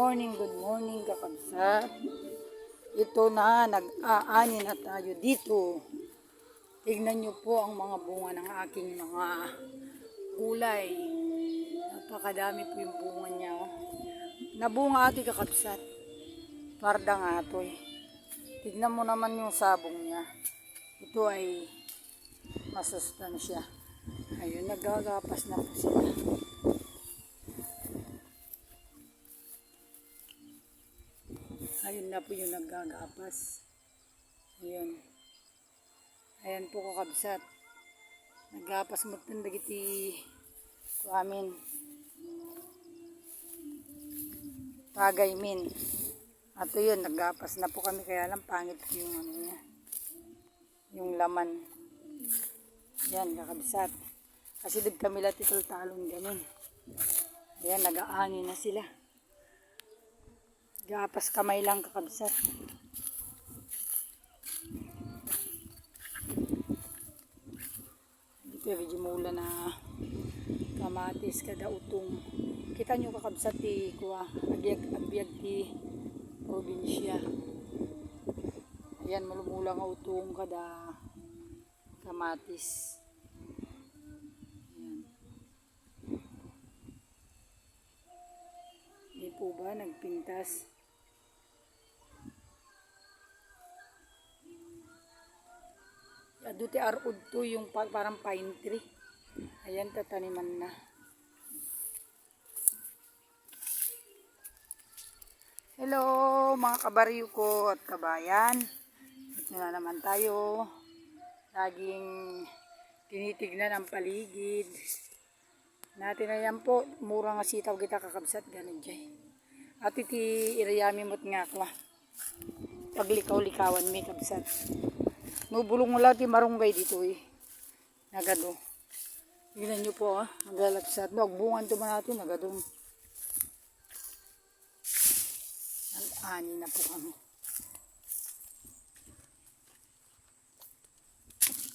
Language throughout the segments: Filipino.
good morning kakabsat. Ito na, nag-aani na tayo dito. Tignan nyo po ang mga bunga ng aking mga gulay. Napakadami po yung bunga niya. Oh. Nabunga ati kakabsat. Parda nga ito eh. Tignan mo naman yung sabong niya. Ito ay masustansya. Ayun, nagagapas na po sila. Ayun na po yung naggagapas. Ayun. Ayan po kakabsat. Naggapas mo itong dagiti ko amin. Tagay min. At yun, naggapas na po kami. Kaya lang pangit po yung ano niya. Yung laman. Ayan kakabsat. Kasi din kami latitul talon ganun. Ayan, nag-aani na sila. Gapas kamay lang kakabsat. Dito medyo mula na kamatis kada utong. Kita nyo kakabsat ti kuha. Agyag ti probinsya. Ayan, malumula nga utong kada kamatis. Ayan. Hindi po ba nagpintas? Aduti arud to yung parang pine tree. Ayan, tataniman na. Hello mga kabaryo ko at kabayan. Ito na naman tayo. Laging tinitignan ang paligid. Natin na yan po. Mura nga sitaw kita kakabsat. Ganun dyan. At iti irayami mo't nga kwa. Paglikaw-likawan may kabsat. Nubulong mo lang ti marunggay dito eh. Nagado. Tignan nyo po ah. Nagalapsat. Nagbungan ito man natin. Nagadong. Nag-ani na po kami.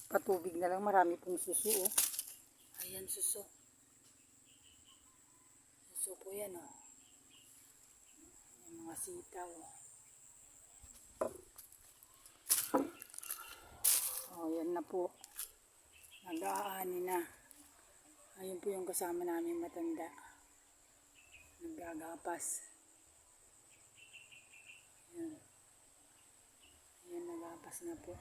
Patubig na lang. Marami pong suso oh. Ayan suso. Suso po yan oh. Yung mga sitaw oh. Oh, yan na po. Nag-aani na. Ayun po yung kasama namin matanda. Naggagapas. Ayan. Ayan, nagapas na po.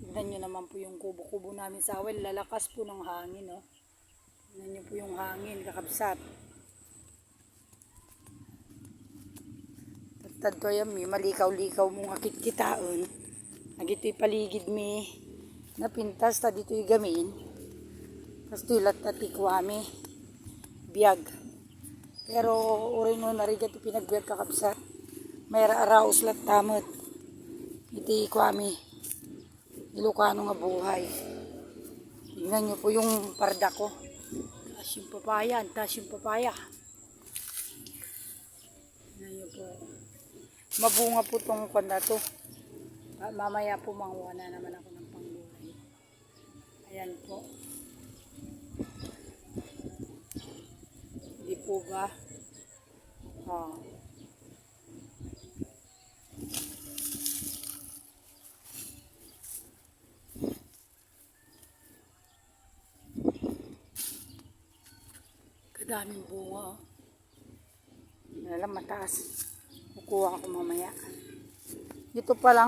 Tignan nyo naman po yung kubo-kubo namin sa awel. Lalakas po ng hangin, oh. Tignan nyo po yung hangin, kakabsat. Tadto yan, may malikaw-likaw mong akit-kitaon. Nagito'y paligid may napintas, ta dito'y gamin. Tapos tulat at ikwami. Biyag. Pero uri no narigat pinagbiag kakabsat. May araos lat tamot. Iti ikwami. Ilocano nga buhay. Tingnan nyo po yung parda ko. Taas yung papaya. Taas yung papaya. Tingnan nyo po. Mabunga po itong kanda to. Mamaya po manguha na naman ako ng pangbuhay. Ayan po. Hindi po ba? Oh. Kadaming bunga oh. Alam, mataas. Kukuha ako mamaya. Dito pa lang.